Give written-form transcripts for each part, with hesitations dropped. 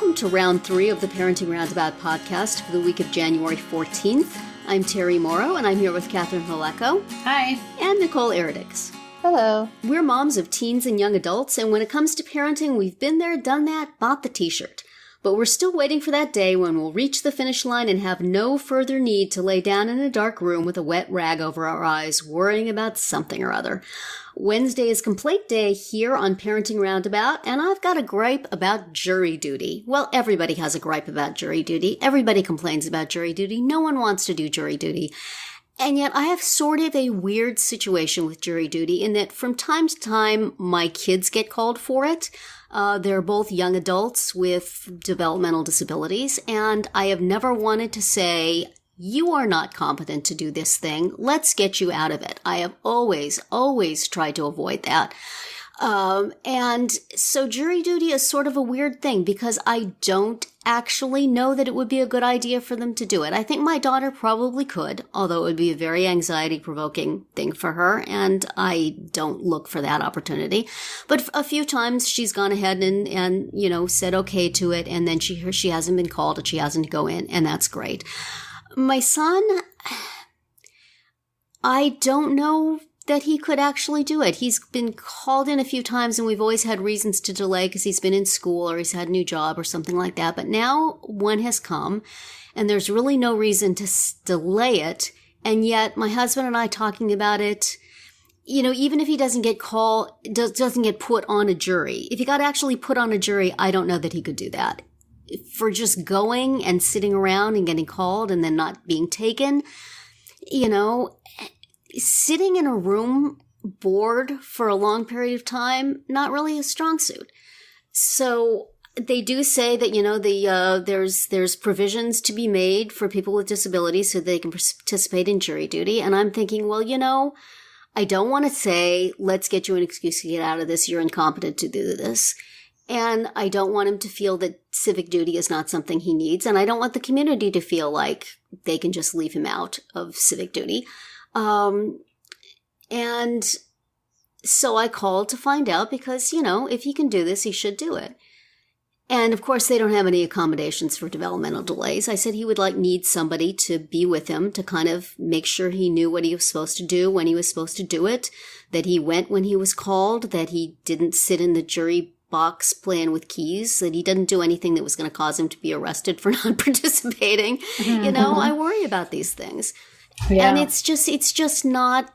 Welcome to round 3 of the Parenting Roundabout podcast for the week of January 14th. I'm Terri Morrow, and I'm here with Catherine Haleko. Hi. And Nicole Eridix. Hello. We're moms of teens and young adults, and when it comes to parenting, we've been there, done that, bought the t-shirt. But we're still waiting for that day when we'll reach the finish line and have no further need to lay down in a dark room with a wet rag over our eyes, worrying about something or other. Wednesday is Complaint Day here on Parenting Roundabout, and I've got a gripe about jury duty. Well, everybody has a gripe about jury duty. Everybody complains about jury duty. No one wants to do jury duty. And yet I have sort of a weird situation with jury duty in that from time to time, my kids get called for it. They're both young adults with developmental disabilities, and I have never wanted to say, you are not competent to do this thing. Let's get you out of it. I have always tried to avoid that. And so jury duty is sort of a weird thing because I don't actually know that it would be a good idea for them to do it. I think my daughter probably could, although it would be a very anxiety-provoking thing for her, and I don't look for that opportunity. But a few times she's gone ahead and you know, said okay to it, and then she hasn't been called and she hasn't go in, and that's great. My son, I don't know that he could actually do it. He's been called in a few times and we've always had reasons to delay because he's been in school or he's had a new job or something like that. But now one has come and there's really no reason to delay it. And yet my husband and I talking about it, you know, even if he doesn't get called, doesn't get put on a jury, if he got actually put on a jury, I don't know that he could do that. For just going and sitting around and getting called and then not being taken, you know, sitting in a room bored for a long period of time, not really a strong suit. So they do say that, you know, there's provisions to be made for people with disabilities so they can participate in jury duty. And I'm thinking, well, you know, I don't want to say, let's get you an excuse to get out of this. You're incompetent to do this. And I don't want him to feel that civic duty is not something he needs. And I don't want the community to feel like they can just leave him out of civic duty. And so I called to find out because, you know, if he can do this, he should do it. And of course, they don't have any accommodations for developmental delays. I said he would need somebody to be with him to kind of make sure he knew what he was supposed to do when he was supposed to do it, that he went when he was called, that he didn't sit in the jury box playing with keys, that he didn't do anything that was going to cause him to be arrested for not participating. Mm-hmm. You know, I worry about these things. Yeah. And it's just not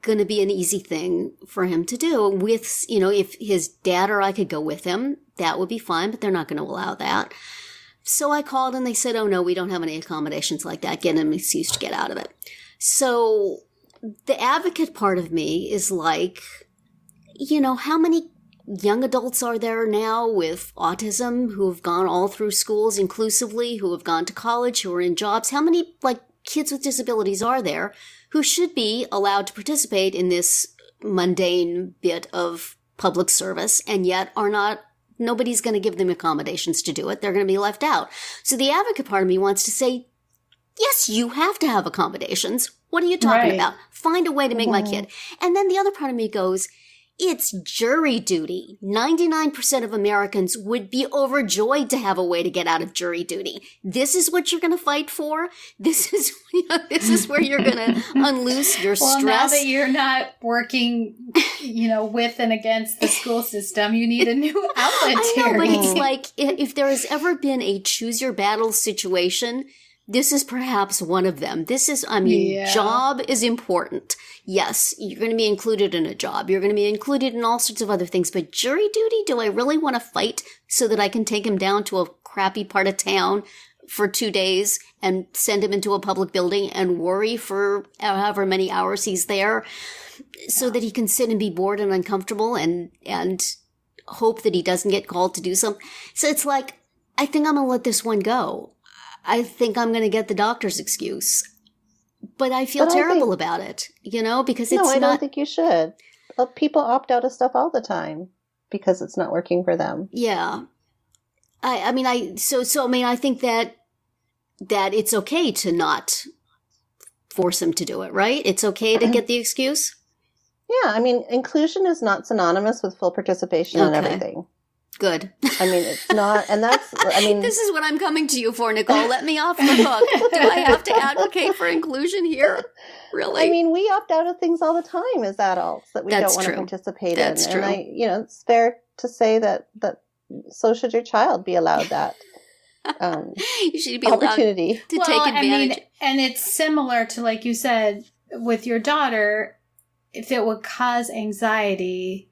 going to be an easy thing for him to do. With, you know, if his dad or I could go with him, that would be fine, but they're not going to allow that. So I called and they said, oh no, we don't have any accommodations like that. Get him an excuse to get out of it. So the advocate part of me is like, you know, how many young adults are there now with autism who have gone all through schools inclusively, who have gone to college, who are in jobs? How many kids with disabilities are there who should be allowed to participate in this mundane bit of public service and yet are not? Nobody's going to give them accommodations to do it. They're going to be left out. So the advocate part of me wants to say, yes, you have to have accommodations. What are you talking about? Find a way to make my kid. And then the other part of me goes, it's jury duty. 99% of Americans would be overjoyed to have a way to get out of jury duty. This is what you're going to fight for? This is, you know, this is where you're going to unloose your stress. Well, now that you're not working, you know, with and against the school system, you need a new outlet. I know, but it's like, if there has ever been a choose your battle situation, this is perhaps one of them. This is, job is important. Yes, you're going to be included in a job. You're going to be included in all sorts of other things. But jury duty, do I really want to fight so that I can take him down to a crappy part of town for 2 days and send him into a public building and worry for however many hours he's there so that he can sit and be bored and uncomfortable and hope that he doesn't get called to do something? So it's like, I think I'm going to let this one go. I think I'm going to get the doctor's excuse. But I feel terrible about it, you know, because it's not... No, I don't think you should. People opt out of stuff all the time because it's not working for them. Yeah. I think that it's okay to not force them to do it, right? It's okay to get the excuse? Yeah, I mean, inclusion is not synonymous with full participation in everything. Good. I mean, it's not, and that's, I mean. This is what I'm coming to you for, Nicole. Let me off the hook. Do I have to advocate for inclusion here? Really? I mean, we opt out of things all the time as adults that we That's don't want true. to participate That's in. true. And it's fair to say that so should your child be allowed that You should be opportunity allowed to take advantage. And it's similar to, like you said, with your daughter, if it would cause anxiety,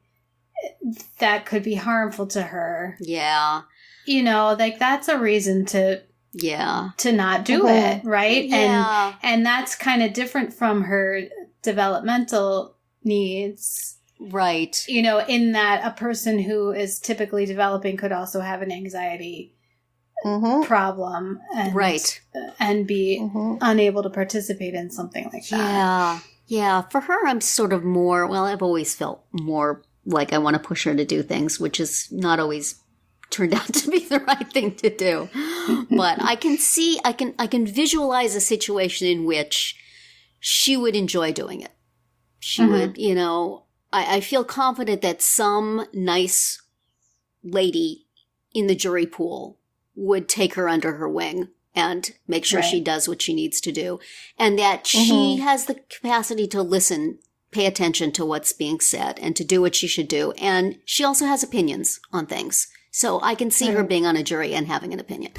that could be harmful to her. Yeah. Like that's a reason to not do it, right? Yeah. And that's kind of different from her developmental needs. Right. In that a person who is typically developing could also have an anxiety problem and be unable to participate in something like that. Yeah. For her, I'm sort of more, I've always felt more like I want to push her to do things, which is not always turned out to be the right thing to do. But I can visualize a situation in which she would enjoy doing it. She would, I feel confident that some nice lady in the jury pool would take her under her wing and make sure she does what she needs to do. And that she has the capacity to listen, pay attention to what's being said, and to do what she should do. And she also has opinions on things. So I can see her being on a jury and having an opinion.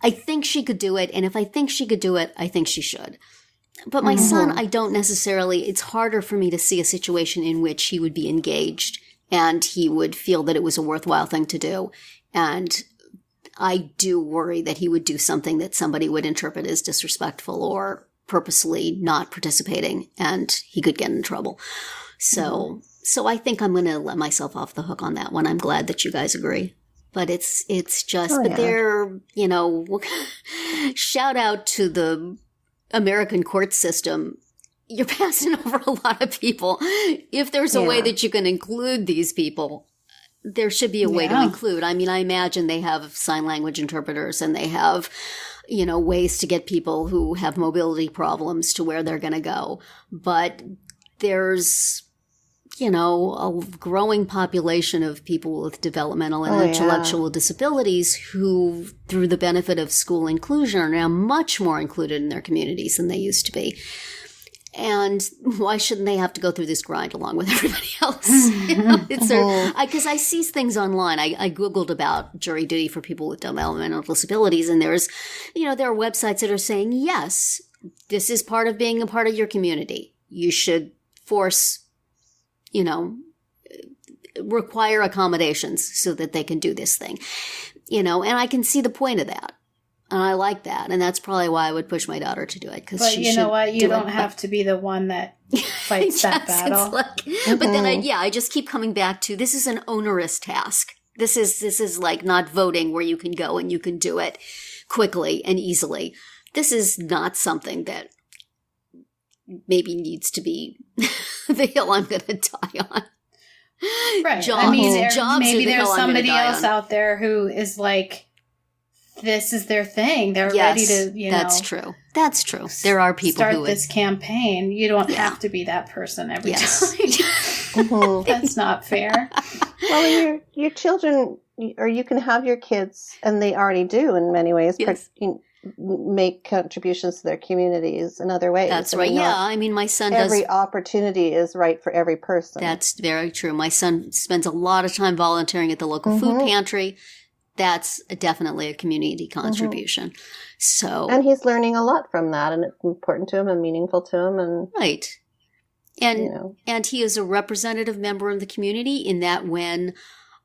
I think she could do it. And if I think she could do it, I think she should. But my son, I don't necessarily, it's harder for me to see a situation in which he would be engaged and he would feel that it was a worthwhile thing to do. And I do worry that he would do something that somebody would interpret as disrespectful or purposely not participating, and he could get in trouble. So I think I'm going to let myself off the hook on that one. I'm glad that you guys agree. But it's just, they're, shout out to the American court system. You're passing over a lot of people. If there's a way that you can include these people, there should be a way to include. I mean, I imagine they have sign language interpreters and they have, ways to get people who have mobility problems to where they're going to go. But there's, a growing population of people with developmental and intellectual disabilities who, through the benefit of school inclusion, are now much more included in their communities than they used to be. And why shouldn't they have to go through this grind along with everybody else? Because I see things online. I Googled about jury duty for people with developmental disabilities, and there are websites that are saying, yes, this is part of being a part of your community. You should require accommodations so that they can do this thing. And I can see the point of that. And I like that. And that's probably why I would push my daughter to do it. But you know what? You don't have to be the one that fights that battle. But then I just keep coming back to, this is an onerous task. This is like not voting where you can go and you can do it quickly and easily. This is not something that maybe needs to be the hill I'm going to die on. Right. Jobs maybe there's somebody else on. out there who is like, this is their thing. They're ready to, That's true. That's true. There are people start who this campaign. You don't have to be that person every time. That's not fair. Well, your children, or you can have your kids, and they already do in many ways, make contributions to their communities in other ways. That's right. I mean, my son does. Every opportunity is right for every person. That's very true. My son spends a lot of time volunteering at the local food pantry. That's definitely a community contribution. So, and he's learning a lot from that, and it's important to him and meaningful to him. And right. And he is a representative member of the community in that when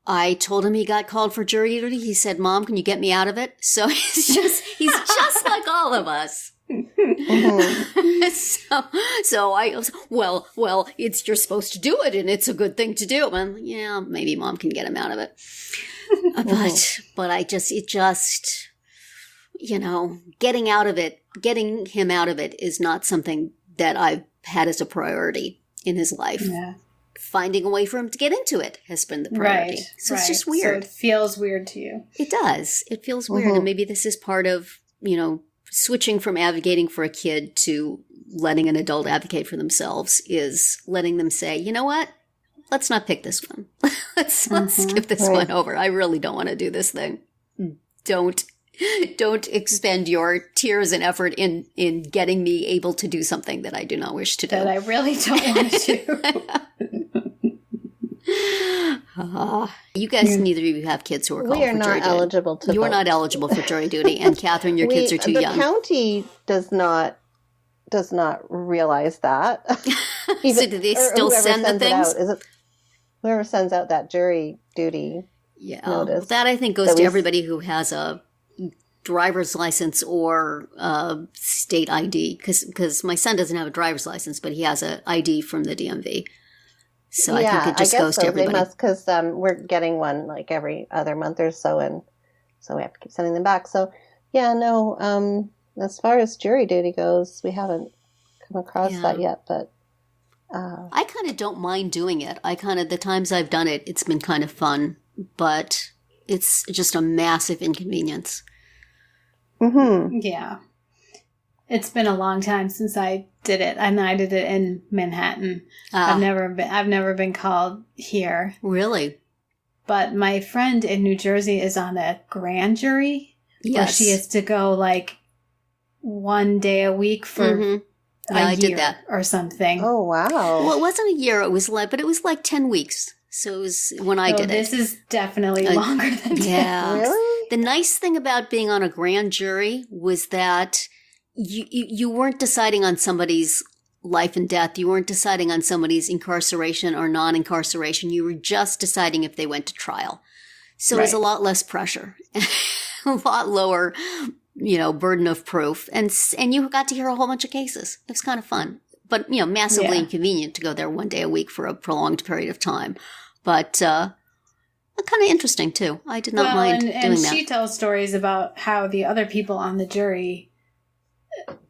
I told him he got called for jury duty, he said, "Mom, can you get me out of it?" So he's just like all of us. So I was, well, you're supposed to do it, and it's a good thing to do. And yeah, maybe Mom can get him out of it. But getting him out of it is not something that I've had as a priority in his life. Yeah. Finding a way for him to get into it has been the priority. Right, so it's just weird. So it feels weird to you. It does. It feels weird. And maybe this is part of, switching from advocating for a kid to letting an adult advocate for themselves is letting them say, you know what? let's not pick this one. let's skip this one over. I really don't want to do this thing. Don't expend your tears and effort in getting me able to do something that I do not wish to do. That I really don't want to. You guys, neither of you have kids who are called for jury duty. We are not eligible to You are vote. not eligible for jury duty. And Catherine, your kids are too young. The county does not realize that. So do they still send the things? Whoever sends out that jury duty notice? That I think goes to everybody who has a driver's license or state ID. Because my son doesn't have a driver's license, but he has an ID from the DMV. So I think it just goes to everybody. They must, because we're getting one like every other month or so, and so we have to keep sending them back. So, as far as jury duty goes, we haven't come across that yet, but... I kind of don't mind doing it. The times I've done it, it's been kind of fun, but it's just a massive inconvenience. Mm-hmm. Yeah. It's been a long time since I did it, and I did it in Manhattan. I've never been called here. Really? But my friend in New Jersey is on a grand jury. Yes. Where she has to go like one day a week for a year did that. Or something. Oh, wow. Well, it wasn't a year. It was but it was like 10 weeks. So it was when I did it. This is definitely longer than 10. Yeah. Really? The nice thing about being on a grand jury was that you weren't deciding on somebody's life and death. You weren't deciding on somebody's incarceration or non-incarceration. You were just deciding if they went to trial. So it was a lot less pressure, a lot lower, burden of proof. And you got to hear a whole bunch of cases. It was kind of fun, but, massively inconvenient to go there one day a week for a prolonged period of time. But, kind of interesting too. I did not mind doing that. And she tells stories about how the other people on the jury,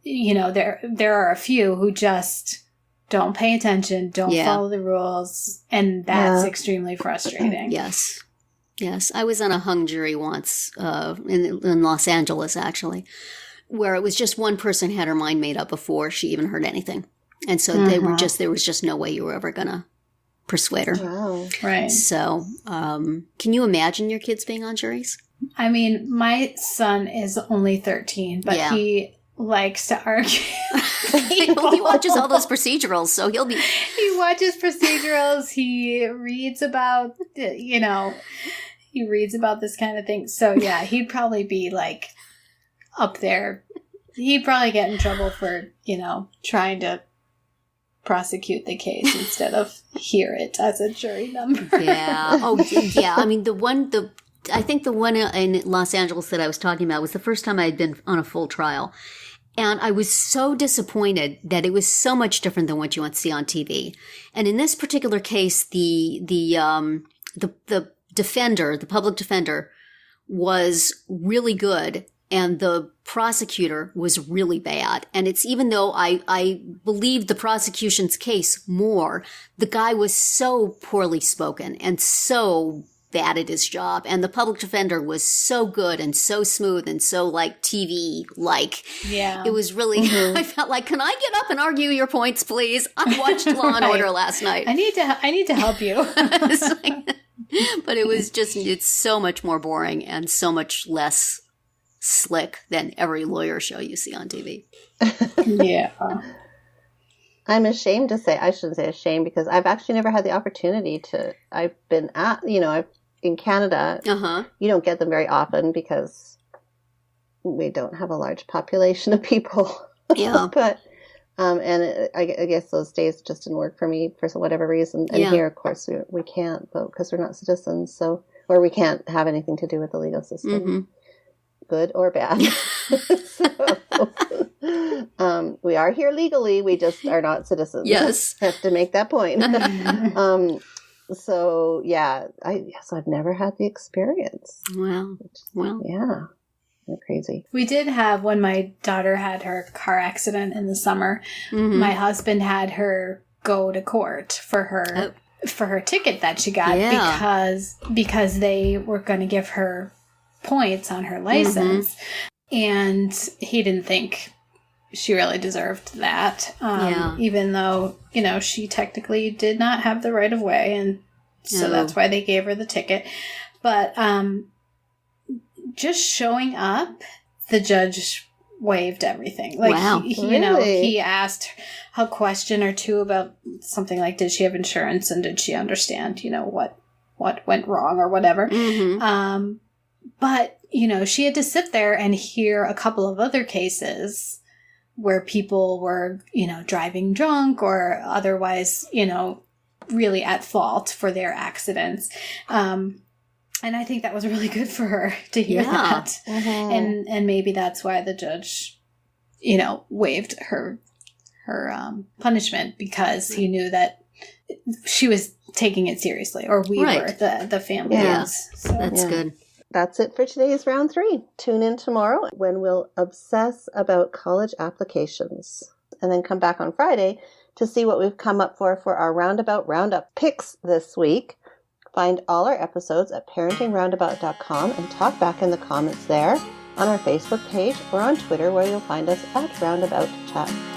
there are a few who just don't pay attention, don't follow the rules, and that's extremely frustrating. Yes. I was on a hung jury once in Los Angeles, actually, where it was just one person had her mind made up before she even heard anything. And so there was just no way you were ever going to persuade her. Wow. Right. So can you imagine your kids being on juries? I mean, my son is only 13, but he likes to argue. He watches all those procedurals, so he'll be... He watches procedurals. He reads about, he reads about this kind of thing. So, yeah, he'd probably be, like, up there. He'd probably get in trouble for, trying to prosecute the case instead of hear it as a jury number. Yeah. Oh, yeah. I mean, I think the one in Los Angeles that I was talking about was the first time I had been on a full trial. And I was so disappointed that it was so much different than what you want to see on TV. And in this particular case, the defender, the public defender, was really good, and the prosecutor was really bad. And it's even though I believed the prosecution's case more, the guy was so poorly spoken and so bad at his job, and the public defender was so good and so smooth and so like TV-like. Yeah. It was really, I felt like, can I get up and argue your points, please? I watched Law and Order last night. I need to help you. But it was just, it's so much more boring and so much less slick than every lawyer show you see on TV. Yeah. I'm ashamed to say, I shouldn't say ashamed, because I've actually never had the opportunity to, I've been at, in Canada, you don't get them very often because we don't have a large population of people. Yeah. But, I guess those days just didn't work for me for whatever reason. And here, of course, we can't vote because we're not citizens. Or we can't have anything to do with the legal system, good or bad. We are here legally. We just are not citizens. Yes. Have to make that point. So I've never had the experience. Well. Yeah. Crazy. We did have, when my daughter had her car accident in the summer, my husband had her go to court for her ticket that she got because they were going to give her points on her license. And he didn't think she really deserved that. Even though, she technically did not have the right of way, and so that's why they gave her the ticket. But just showing up, the judge waived everything. Like, wow. He asked a question or two about something like, did she have insurance, and did she understand, what went wrong or whatever. Mm-hmm. But, she had to sit there and hear a couple of other cases where people were, driving drunk or otherwise, really at fault for their accidents. And I think that was really good for her to hear that. Mm-hmm. And maybe that's why the judge, waived her punishment, because he knew that she was taking it seriously, or we were, the family was. So. That's good. That's it for today's round 3. Tune in tomorrow when we'll obsess about college applications, and then come back on Friday to see what we've come up for our Roundup picks this week. Find all our episodes at parentingroundabout.com and talk back in the comments there, on our Facebook page, or on Twitter, where you'll find us at Roundabout Chat.